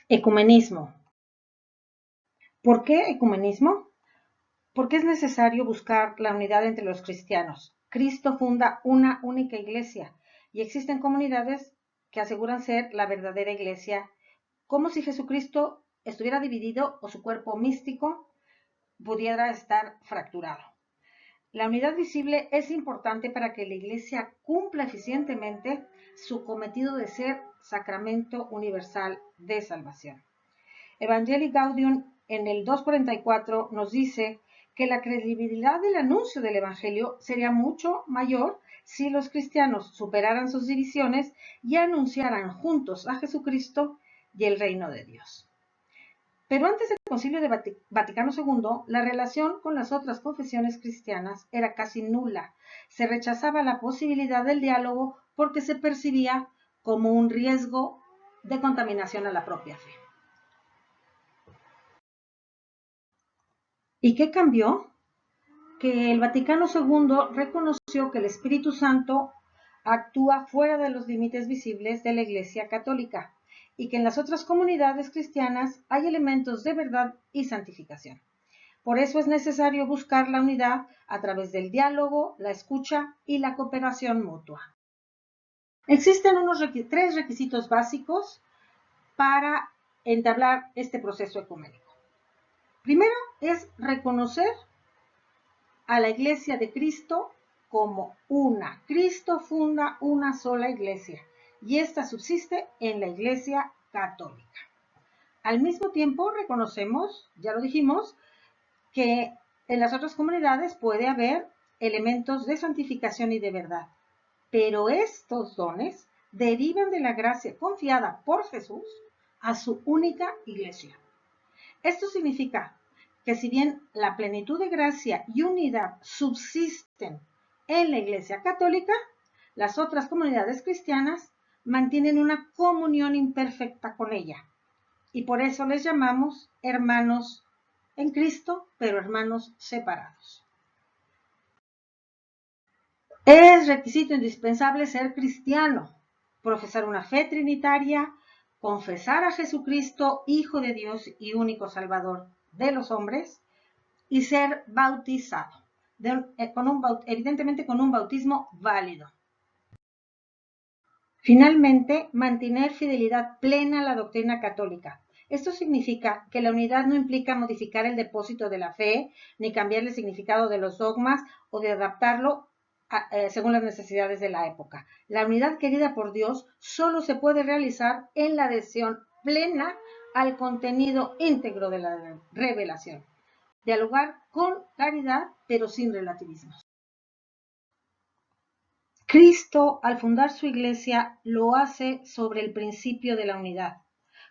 Ecumenismo. ¿Por qué ecumenismo? Porque es necesario buscar la unidad entre los cristianos. Cristo funda una única iglesia y existen comunidades que aseguran ser la verdadera iglesia, como si Jesucristo estuviera dividido o su cuerpo místico pudiera estar fracturado. La unidad visible es importante para que la iglesia cumpla eficientemente su cometido de ser sacramento universal de salvación. Evangelii Gaudium en el 244 nos dice que la credibilidad del anuncio del Evangelio sería mucho mayor si los cristianos superaran sus divisiones y anunciaran juntos a Jesucristo y el reino de Dios. Pero antes del Concilio de Vaticano II, la relación con las otras confesiones cristianas era casi nula. Se rechazaba la posibilidad del diálogo porque se percibía como un riesgo de contaminación a la propia fe. ¿Y qué cambió? Que el Vaticano II reconoció que el Espíritu Santo actúa fuera de los límites visibles de la Iglesia Católica y que en las otras comunidades cristianas hay elementos de verdad y santificación. Por eso es necesario buscar la unidad a través del diálogo, la escucha y la cooperación mutua. Existen tres requisitos básicos para entablar este proceso ecuménico. Primero es reconocer a la Iglesia de Cristo como una. Cristo funda una sola iglesia y esta subsiste en la Iglesia Católica. Al mismo tiempo reconocemos, ya lo dijimos, que en las otras comunidades puede haber elementos de santificación y de verdad, pero estos dones derivan de la gracia confiada por Jesús a su única iglesia. Esto significa que si bien la plenitud de gracia y unidad subsisten en la Iglesia Católica, las otras comunidades cristianas mantienen una comunión imperfecta con ella. Y por eso les llamamos hermanos en Cristo, pero hermanos separados. Es requisito indispensable ser cristiano, profesar una fe trinitaria, confesar a Jesucristo, Hijo de Dios y único Salvador de los hombres, y ser bautizado, evidentemente con un bautismo válido. Finalmente, mantener fidelidad plena a la doctrina católica. Esto significa que la unidad no implica modificar el depósito de la fe, ni cambiar el significado de los dogmas o de adaptarlo según las necesidades de la época. La unidad querida por Dios solo se puede realizar en la adhesión plena al contenido íntegro de la revelación. Dialogar con claridad, pero sin relativismos. Cristo, al fundar su iglesia, lo hace sobre el principio de la unidad.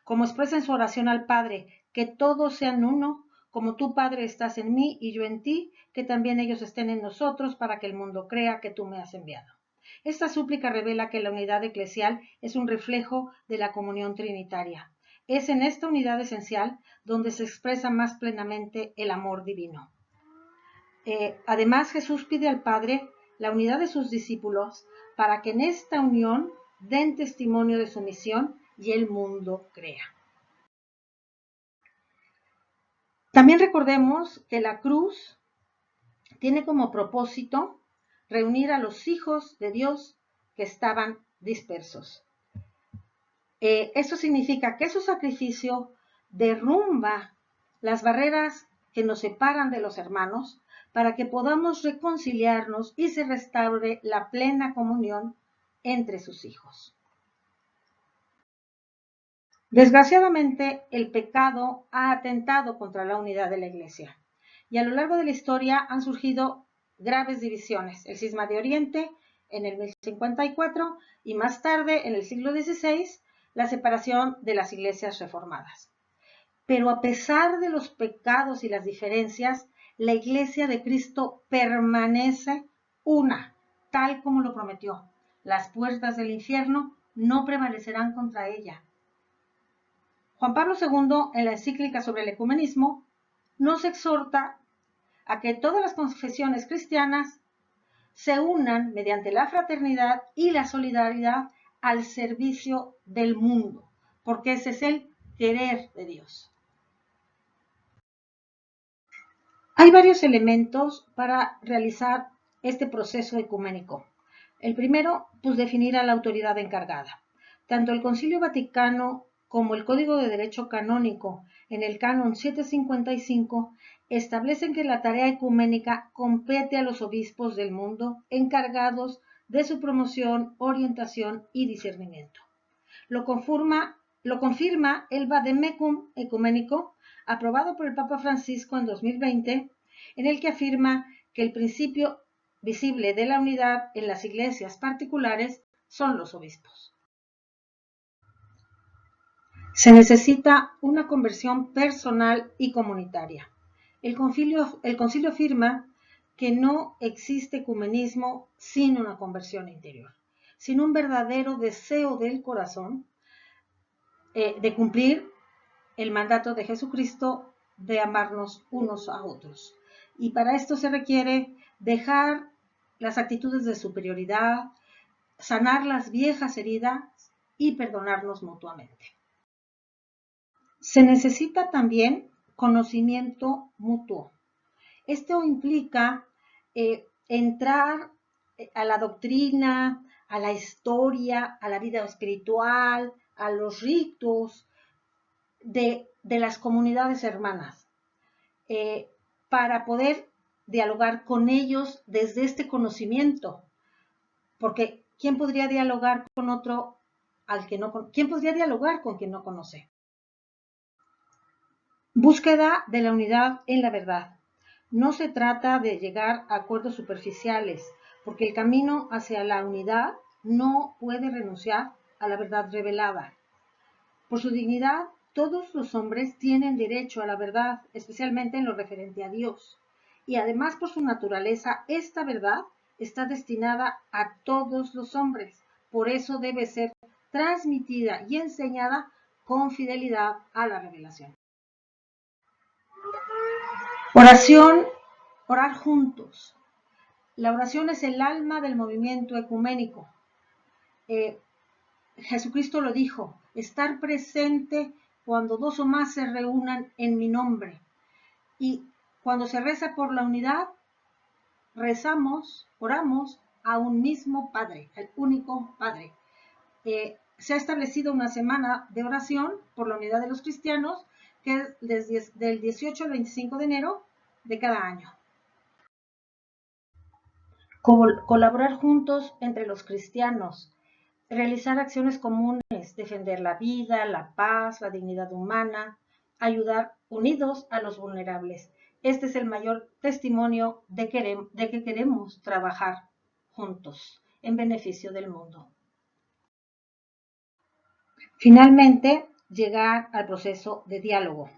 Como expresa en su oración al Padre, que todos sean uno, como tú, Padre, estás en mí y yo en ti, que también ellos estén en nosotros para que el mundo crea que tú me has enviado. Esta súplica revela que la unidad eclesial es un reflejo de la comunión trinitaria. Es en esta unidad esencial donde se expresa más plenamente el amor divino. Además, Jesús pide al Padre la unidad de sus discípulos para que en esta unión den testimonio de su misión y el mundo crea. También recordemos que la cruz tiene como propósito reunir a los hijos de Dios que estaban dispersos. Eso significa que su sacrificio derrumba las barreras que nos separan de los hermanos para que podamos reconciliarnos y se restaure la plena comunión entre sus hijos. Desgraciadamente, el pecado ha atentado contra la unidad de la Iglesia y a lo largo de la historia han surgido graves divisiones. El cisma de Oriente en el 1054 y más tarde, en el siglo XVI, la separación de las iglesias reformadas. Pero a pesar de los pecados y las diferencias, la Iglesia de Cristo permanece una, tal como lo prometió. Las puertas del infierno no prevalecerán contra ella. Juan Pablo II, en la encíclica sobre el ecumenismo, nos exhorta a que todas las confesiones cristianas se unan mediante la fraternidad y la solidaridad al servicio del mundo, porque ese es el querer de Dios. Hay varios elementos para realizar este proceso ecuménico. El primero, pues definir a la autoridad encargada. Tanto el Concilio Vaticano como el Código de Derecho Canónico en el Canon 755 establecen que la tarea ecuménica compete a los obispos del mundo encargados de su promoción, orientación y discernimiento. Lo confirma el Vademecum ecuménico aprobado por el Papa Francisco en 2020, en el que afirma que el principio visible de la unidad en las iglesias particulares son los obispos. Se necesita una conversión personal y comunitaria. El concilio afirma que no existe ecumenismo sin una conversión interior, sin un verdadero deseo del corazón de cumplir el mandato de Jesucristo de amarnos unos a otros. Y para esto se requiere dejar las actitudes de superioridad, sanar las viejas heridas y perdonarnos mutuamente. Se necesita también conocimiento mutuo. Esto implica entrar a la doctrina, a la historia, a la vida espiritual, a los ritos de las comunidades hermanas, para poder dialogar con ellos desde este conocimiento, porque ¿quién podría dialogar con otro quién podría dialogar con quien no conoce? Búsqueda de la unidad en la verdad. No se trata de llegar a acuerdos superficiales, porque el camino hacia la unidad no puede renunciar a la verdad revelada. Por su dignidad, todos los hombres tienen derecho a la verdad, especialmente en lo referente a Dios. Y además, por su naturaleza, esta verdad está destinada a todos los hombres. Por eso debe ser transmitida y enseñada con fidelidad a la revelación. Oración, orar juntos. La oración es el alma del movimiento ecuménico. Jesucristo lo dijo, estar presente cuando dos o más se reúnan en mi nombre. Y cuando se reza por la unidad, oramos a un mismo Padre, al único Padre. Se ha establecido una semana de oración por la unidad de los cristianos, que es desde del 18 al 25 de enero de cada año. Colaborar juntos entre los cristianos, realizar acciones comunes, defender la vida, la paz, la dignidad humana, ayudar unidos a los vulnerables. Este es el mayor testimonio de que queremos trabajar juntos en beneficio del mundo. Finalmente, llegar al proceso de diálogo.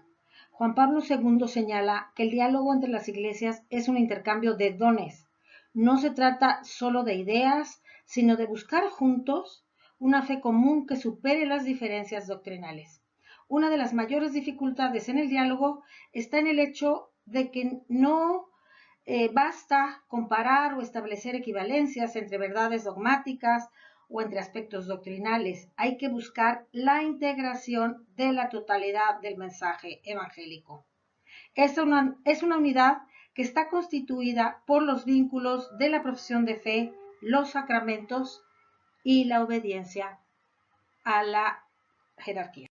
Juan Pablo II señala que el diálogo entre las iglesias es un intercambio de dones. No se trata solo de ideas, sino de buscar juntos una fe común que supere las diferencias doctrinales. Una de las mayores dificultades en el diálogo está en el hecho de que no basta comparar o establecer equivalencias entre verdades dogmáticas o entre aspectos doctrinales. Hay que buscar la integración de la totalidad del mensaje evangélico. Es una unidad que está constituida por los vínculos de la profesión de fe, los sacramentos y la obediencia a la jerarquía.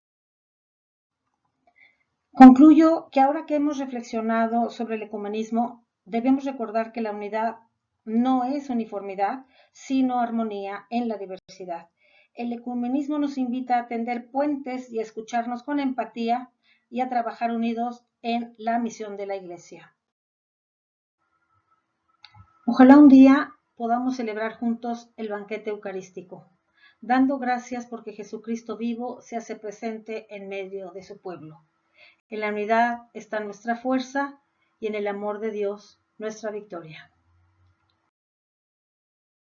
Concluyo que ahora que hemos reflexionado sobre el ecumenismo, debemos recordar que la unidad no es uniformidad, sino armonía en la diversidad. El ecumenismo nos invita a tender puentes y a escucharnos con empatía y a trabajar unidos en la misión de la Iglesia. Ojalá un día podamos celebrar juntos el banquete eucarístico, dando gracias porque Jesucristo vivo se hace presente en medio de su pueblo. En la unidad está nuestra fuerza y en el amor de Dios nuestra victoria.